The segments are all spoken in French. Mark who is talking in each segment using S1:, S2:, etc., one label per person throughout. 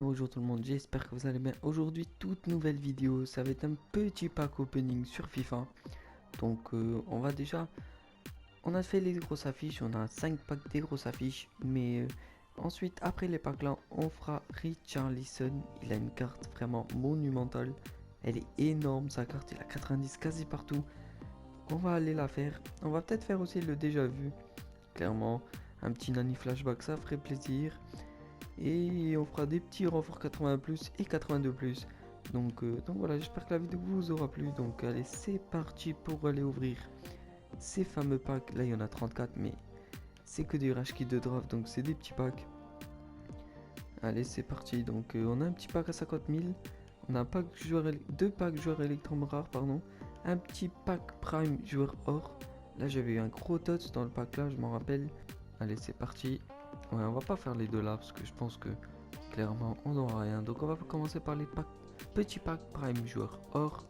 S1: Bonjour tout le monde, j'espère que vous allez bien. Aujourd'hui, toute nouvelle vidéo, ça va être un petit pack opening sur FIFA. Donc on va déjà, on a fait les grosses affiches, on a 5 packs des grosses affiches. Mais ensuite, après les packs là, on fera Richarlison. Il a une carte vraiment monumentale. Elle est énorme sa carte, il a 90 quasi partout. On va aller la faire. On va peut-être faire aussi le déjà vu. Clairement, un petit Nani flashback, ça ferait plaisir. Et on fera des petits renforts 80 plus et 82 plus. Donc voilà, j'espère que la vidéo vous aura plu. Donc allez, c'est parti pour aller ouvrir ces fameux packs. Là, il y en a 34, mais c'est que des rush kits de draft, donc c'est des petits packs. Allez, c'est parti. Donc on a un petit pack à 50 000. On a un pack deux packs joueurs Electrum rares, pardon. Un petit pack prime joueur or. Là, j'avais eu un gros tots dans le pack là, je m'en rappelle. Allez, c'est parti. Ouais, on va pas faire les deux là parce que je pense que clairement on n'aura rien. Donc on va commencer par les packs, petits packs prime joueur or.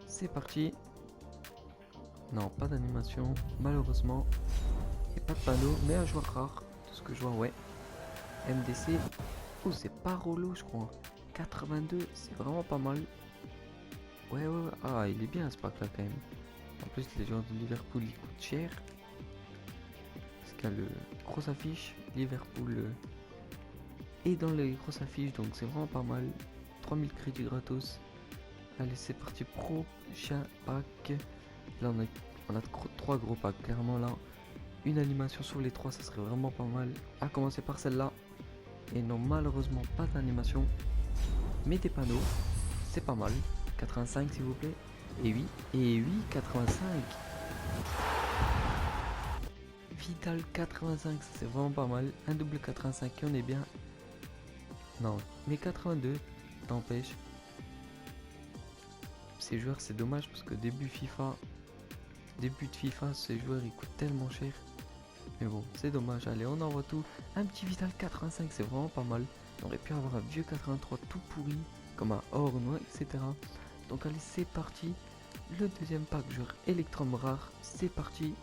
S1: C'est parti. Non, pas d'animation malheureusement. Et pas de panneau, mais un joueur rare. Tout ce que je vois, ouais. MDC. Oh, c'est Parolo je crois. 82, c'est vraiment pas mal. Ouais. Ah, il est bien ce pack là quand même. En plus les joueurs de Liverpool ils coûtent cher. Parce qu'il y a le grosse affiche Liverpool et dans les grosses affiches, donc c'est vraiment pas mal. 3000 crédits gratos. Allez, c'est parti, prochain pack. Là on a 3 gros packs, clairement là. Une animation sur les 3, ça serait vraiment pas mal. À commencer par celle-là. Et non, malheureusement pas d'animation, mais des panneaux, c'est pas mal. 85 s'il vous plaît. Et oui, 85. Vital 85, ça c'est vraiment pas mal. Un double 85, on est bien. Non, mais 82, t'empêche. Ces joueurs, c'est dommage parce que début de FIFA, ces joueurs ils coûtent tellement cher. Mais bon, c'est dommage. Allez, on envoie tout. Un petit Vital 85, c'est vraiment pas mal. On aurait pu avoir un vieux 83 tout pourri, comme un Ornois, etc. Donc allez, c'est parti. Le deuxième pack, joueur Electrum rare, c'est parti.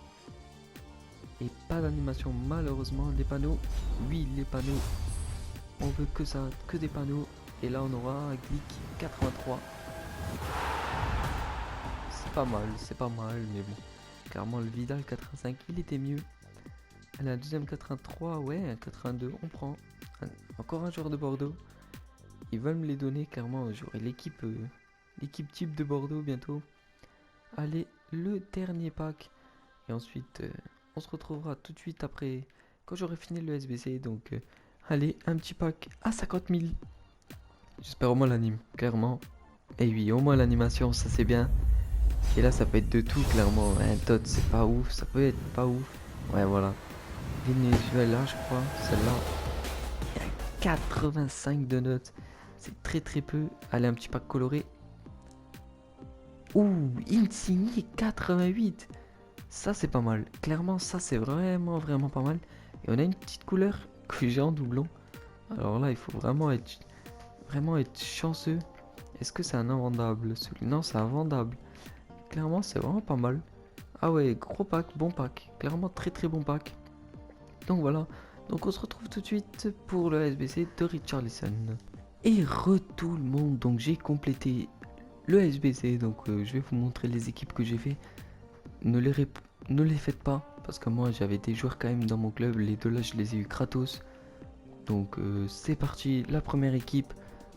S1: Et pas d'animation malheureusement. Les panneaux, oui, les panneaux. On veut que ça, que des panneaux. Et là, on aura un Glick 83. C'est pas mal, mais bon. Clairement, le Vidal 85, il était mieux. Elle a un deuxième 83, ouais, un 82, on prend. Encore un joueur de Bordeaux. Ils veulent me les donner, clairement. J'aurai l'équipe type de Bordeaux bientôt. Allez, le dernier pack. Et ensuite, on se retrouvera tout de suite après, quand j'aurai fini le SBC. Donc, allez, un petit pack à 50 000. J'espère au moins l'anime, clairement. Et oui, au moins l'animation, ça c'est bien. Et là, ça peut être de tout, clairement. Un tot, c'est pas ouf. Ça peut être pas ouf. Ouais, voilà. Venezuela, je crois. Celle-là. Il y a 85 de notes. C'est très peu. Allez, un petit pack coloré. Ouh, Insigne 88. Ça, c'est pas mal. Clairement, ça, c'est vraiment pas mal. Et on a une petite couleur que j'ai en doublon. Alors là, il faut vraiment être chanceux. Est-ce que c'est un invendable celui? Non, c'est invendable. Clairement, c'est vraiment pas mal. Ah ouais, gros pack, bon pack. Clairement, très bon pack. Donc voilà. Donc on se retrouve tout de suite pour le SBC de Richarlison. Et tout le monde. Donc j'ai complété le SBC. Donc je vais vous montrer les équipes que j'ai fait. Ne les faites pas. Parce que moi, j'avais des joueurs quand même dans mon club. Les deux là, je les ai eu gratos. Donc c'est parti. La première équipe.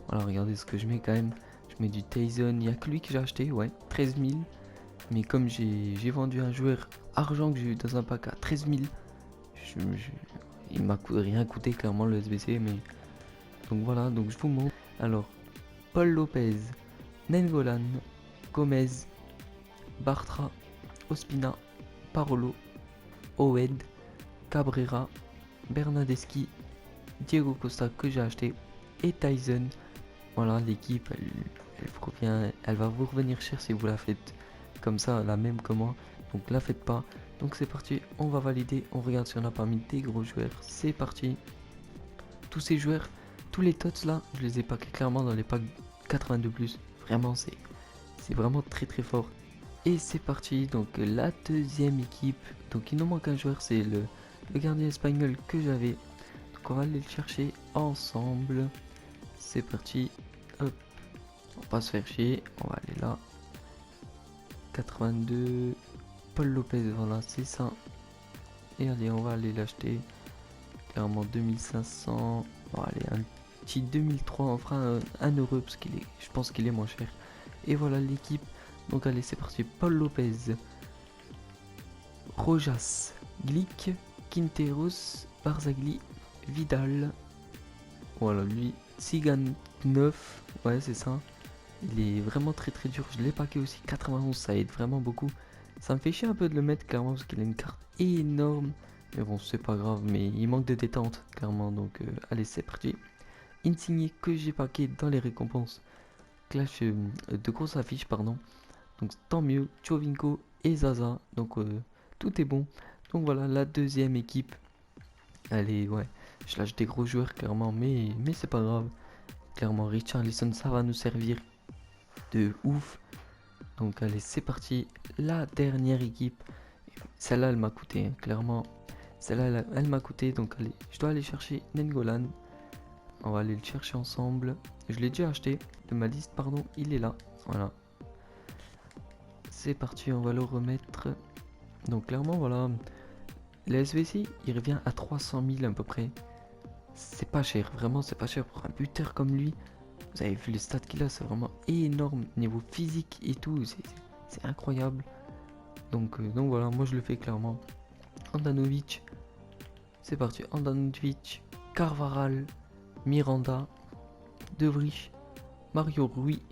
S1: Voilà, regardez ce que je mets quand même. Je mets du Tyson. Il n'y a que lui que j'ai acheté. Ouais, 13 000. Mais comme j'ai vendu un joueur argent que j'ai eu dans un pack à 13 000, il m'a rien coûté clairement le SBC. Mais donc voilà, donc je vous montre. Alors, Paul Lopez, Nengolan, Gomez, Bartra, Ospina, Parolo, Owed, Cabrera, Bernadeschi, Diego Costa que j'ai acheté et Tyson. Voilà, l'équipe, elle va vous revenir cher si vous la faites comme ça, la même que moi. Donc la faites pas. Donc c'est parti, on va valider. On regarde si on a parmi des gros joueurs. C'est parti. Tous ces joueurs, tous les tots là, je les ai packés clairement dans les packs 82 plus. Vraiment, c'est vraiment très fort. Et c'est parti. Donc la deuxième équipe. Donc il nous manque un joueur, c'est le gardien espagnol que j'avais. Donc on va aller le chercher ensemble. C'est parti. Hop. On va pas se faire chier. On va aller là. 82. Paul Lopez, voilà, c'est ça. Et allez, on va aller l'acheter. Clairement 2500. Bon, allez, un petit 2003. On fera un euro parce qu'il est, je pense qu'il est moins cher. Et voilà l'équipe. Donc allez, c'est parti. Paul Lopez. Rojas. Glick. Quinteros. Barzagli. Vidal. Voilà, lui. Sigan 9. Ouais, c'est ça. Il est vraiment très très dur. Je l'ai packé aussi. 91, ça aide vraiment beaucoup. Ça me fait chier un peu de le mettre clairement parce qu'il a une carte énorme. Mais bon, c'est pas grave. Mais il manque de détente clairement. Donc allez, c'est parti. Insigné que j'ai packé dans les récompenses. Clash de grosses affiches, pardon. Donc tant mieux. Chovinko et Zaza. Donc tout est bon. Donc voilà, la deuxième équipe. Allez, ouais. Je lâche des gros joueurs clairement. Mais c'est pas grave. Clairement, Richarlison, ça va nous servir de ouf. Donc allez, c'est parti. La dernière équipe. Celle-là, elle m'a coûté, hein, clairement. Celle-là, elle m'a coûté. Donc allez, je dois aller chercher Nengolan. On va aller le chercher ensemble. Je l'ai déjà acheté. De ma liste, pardon. Il est là. Voilà. C'est parti, on va le remettre. Donc clairement, voilà. Le SVC, il revient à 300 000 à peu près. C'est pas cher. Vraiment, c'est pas cher pour un buteur comme lui. Vous avez vu les stats qu'il a, c'est vraiment énorme. Niveau physique et tout, c'est incroyable. Donc voilà, moi je le fais clairement. Andanovic, c'est parti. Andanovic, Carvaral, Miranda, De Vrij, Mario Rui,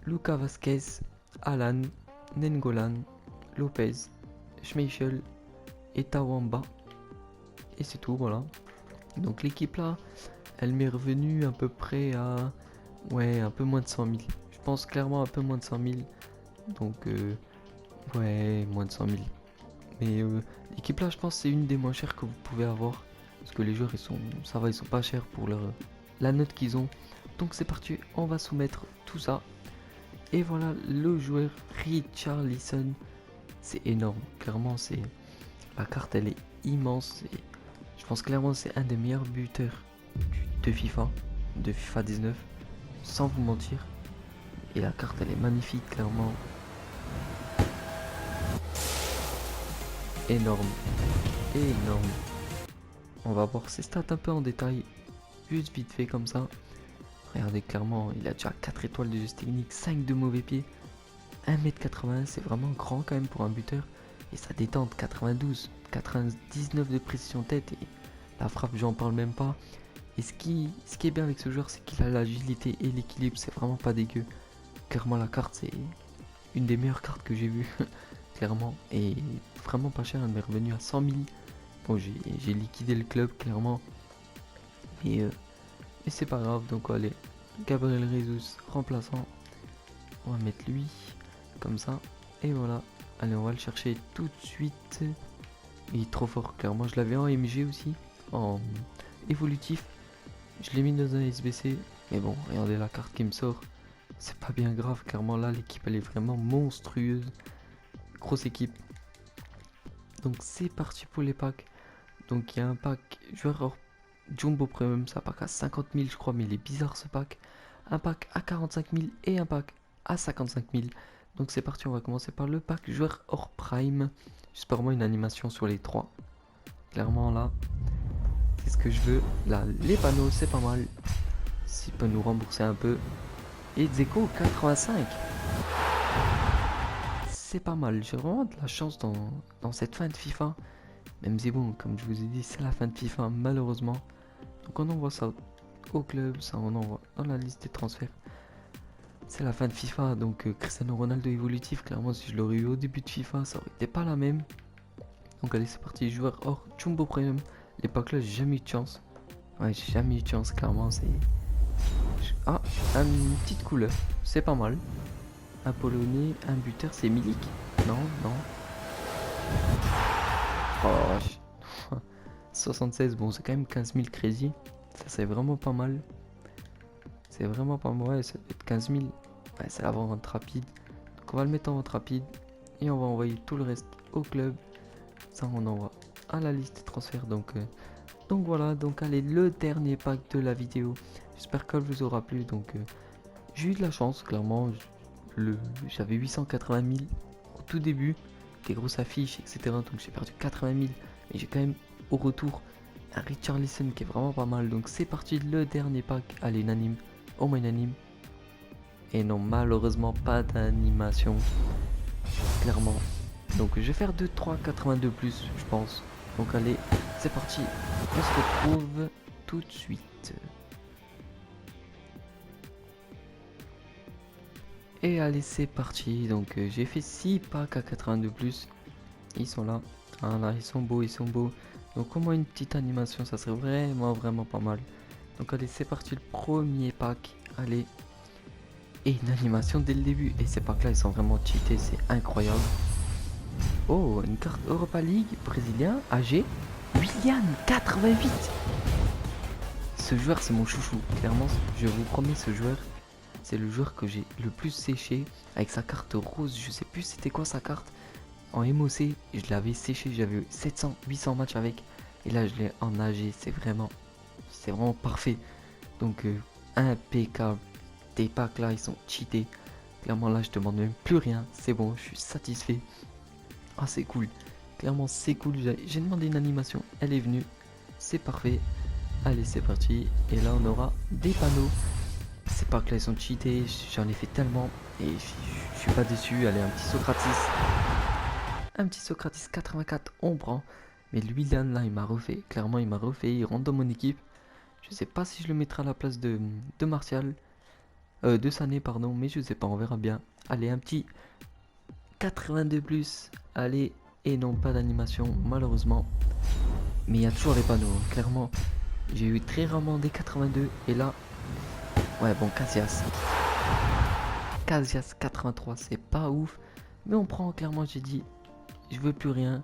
S1: Luca Vasquez, Alan, Nengolan, Lopez, Schmeichel et Tawamba. Et c'est tout, voilà. Donc l'équipe là, elle m'est revenue à peu près à... Ouais, un peu moins de 100 000. Je pense clairement un peu moins de 100 000. Donc, ouais, moins de 100 000. Mais l'équipe là, je pense c'est une des moins chères que vous pouvez avoir. Parce que les joueurs, ils sont, ça va, ils sont pas chers pour la note qu'ils ont. Donc c'est parti, on va soumettre tout ça. Et voilà, le joueur Richarlison. C'est énorme. Clairement, c'est la carte, elle est immense. Et je pense clairement c'est un des meilleurs buteurs de FIFA 19. Sans vous mentir. Et la carte, elle est magnifique, clairement. Énorme. Énorme. On va voir ses stats un peu en détail. Juste vite fait comme ça. Regardez, clairement, il a déjà 4 étoiles de geste technique, 5 de mauvais pied. 1m80, c'est vraiment grand quand même pour un buteur. Et sa détente, 92, 99 de précision tête. Et la frappe, j'en parle même pas. Et ce qui est bien avec ce joueur, c'est qu'il a l'agilité et l'équilibre. C'est vraiment pas dégueu. Clairement, la carte, c'est une des meilleures cartes que j'ai vues. Clairement. Et vraiment pas cher. Elle m'est revenue à 100 000. Bon, j'ai liquidé le club, clairement. Mais c'est pas grave. Donc, allez. Gabriel Jesus, remplaçant. On va mettre lui. Comme ça. Et voilà. Allez, on va le chercher tout de suite. Il est trop fort, clairement. Je l'avais en MG aussi. En évolutif. Je l'ai mis dans un SBC. Mais bon, regardez la carte qui me sort. C'est pas bien grave. Clairement, là, l'équipe, elle est vraiment monstrueuse. Grosse équipe. Donc, c'est parti pour les packs. Donc, il y a un pack joueur hors Jumbo Premium. C'est un pack à 50 000, je crois. Mais il est bizarre, ce pack. Un pack à 45 000 et un pack à 55 000. Donc, c'est parti. On va commencer par le pack joueur hors Prime. J'espère moi une animation sur les 3. Clairement, là. C'est ce que je veux. Là, les panneaux, c'est pas mal. S'il peut nous rembourser un peu. Et Dzeko 85. C'est pas mal. J'ai vraiment de la chance dans cette fin de FIFA. Même si bon, comme je vous ai dit, c'est la fin de FIFA, malheureusement. Donc on envoie ça au club, ça on envoie dans la liste des transferts. C'est la fin de FIFA, donc Cristiano Ronaldo évolutif, clairement si je l'aurais eu au début de FIFA, ça aurait été pas la même. Donc allez, c'est parti, joueur hors Jumbo Premium. Les packs là, j'ai jamais eu de chance. Ouais, j'ai jamais eu de chance, clairement, c'est... Ah, une petite couleur, c'est pas mal. Un Polonais, un buteur, c'est Milik. Non, non. Oh, 76, bon, c'est quand même 15 000 crédits. Ça, c'est vraiment pas mal. C'est vraiment pas mal. Ouais, ça peut être 15 000. Ouais, c'est la vente rapide. Donc, on va le mettre en vente rapide. Et on va envoyer tout le reste au club. Ça, on envoie à la liste de transferts. Donc Donc voilà, donc allez, le dernier pack de la vidéo. J'espère qu'elle vous aura plu. Donc j'ai eu de la chance, clairement. J'avais 880 000 au tout début, des grosses affiches, etc. Donc j'ai perdu 80 000. Mais j'ai quand même au retour un Richarlison qui est vraiment pas mal. Donc c'est parti, le dernier pack. Allez, unanime, au moins unanime. Et non, malheureusement, pas d'animation. Clairement. Donc je vais faire 2, 3, 82 plus, je pense. Donc allez, c'est parti. On se retrouve tout de suite. Et allez, c'est parti. Donc j'ai fait 6 packs à 82 plus. Ils sont là. Voilà, ils sont beaux, ils sont beaux. Donc au moins une petite animation, ça serait vraiment pas mal. Donc allez, c'est parti, le premier pack. Allez. Et une animation dès le début. Et ces packs là, ils sont vraiment cheatés, c'est incroyable. Oh, une carte Europa League brésilien, âgé, Willian 88. Ce joueur, c'est mon chouchou. Clairement, je vous promets, ce joueur, c'est le joueur que j'ai le plus séché avec sa carte rose. Je sais plus c'était quoi sa carte. En MOC, je l'avais séché, j'avais 700, 800 matchs avec. Et là, je l'ai en âgé. C'est vraiment parfait. Donc, impeccable. Tes packs là, ils sont cheatés. Clairement, là, je demande même plus rien. C'est bon, je suis satisfait. Ah, c'est cool. Clairement, c'est cool. J'ai demandé une animation. Elle est venue. C'est parfait. Allez, c'est parti. Et là, on aura des panneaux. Ces packs là, ils sont cheatés. J'en ai fait tellement. Et je suis pas déçu. Allez, un petit Socrates. Un petit Socrates 84. On prend. Mais lui, là, il m'a refait. Clairement, il m'a refait. Il rentre dans mon équipe. Je sais pas si je le mettrai à la place de Martial. De Sané, pardon. Mais je sais pas. On verra bien. Allez, un petit 82 plus, allez, et non pas d'animation malheureusement, mais il y a toujours les panneaux, hein. Clairement, j'ai eu très rarement des 82, et là, ouais bon, Casillas 83, c'est pas ouf, mais on prend, clairement, j'ai dit, je veux plus rien,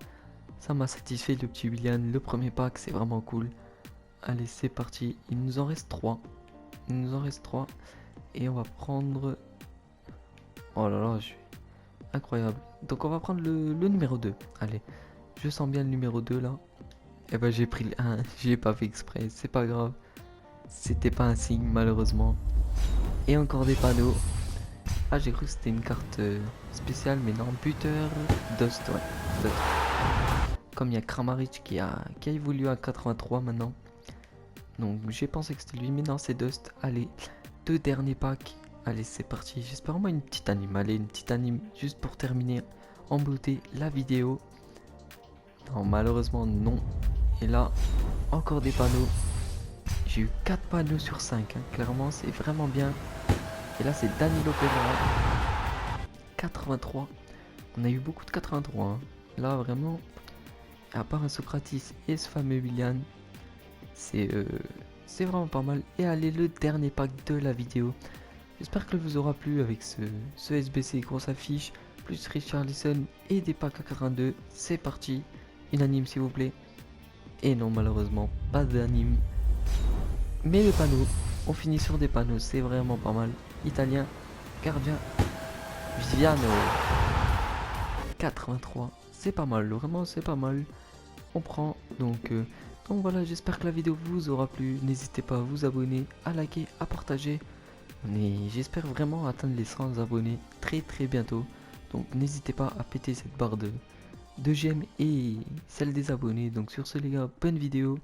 S1: ça m'a satisfait le petit Willian, le premier pack, c'est vraiment cool, allez, c'est parti, il nous en reste 3, et on va prendre, oh là là, incroyable. Donc on va prendre le numéro 2. Allez, je sens bien le numéro 2 là. Et ben j'ai pris le 1, j'ai pas fait exprès, c'est pas grave. C'était pas un signe malheureusement. Et encore des panneaux. Ah, j'ai cru que c'était une carte spéciale, mais non, buteur Dust, ouais. Dust. Comme il y a Kramaric qui a évolué à 83 maintenant. Donc j'ai pensé que c'était lui, mais non, c'est Dust. Allez, 2 derniers packs. Allez, c'est parti. J'espère au moins une petite anime. Allez, une petite anime juste pour terminer en beauté la vidéo. Non, malheureusement, non. Et là, encore des panneaux. J'ai eu 4 panneaux sur 5. Hein. Clairement, c'est vraiment bien. Et là, c'est Danilo Pereira. 83. On a eu beaucoup de 83. Hein. Là, vraiment, à part un Socrates et ce fameux Willian, c'est vraiment pas mal. Et allez, le dernier pack de la vidéo. J'espère qu'elle vous aura plu avec ce SBC grosse affiche, plus Richarlison et des packs à 82. C'est parti, une anime s'il vous plaît. Et non, malheureusement, pas d'anime. Mais le panneau, on finit sur des panneaux, c'est vraiment pas mal. Italien, gardien, Viviano. 83, c'est pas mal, vraiment c'est pas mal. On prend, donc voilà, j'espère que la vidéo vous aura plu. N'hésitez pas à vous abonner, à liker, à partager. Et j'espère vraiment atteindre les 100 abonnés très bientôt. Donc n'hésitez pas à péter cette barre de j'aime et celle des abonnés. Donc sur ce les gars, bonne vidéo.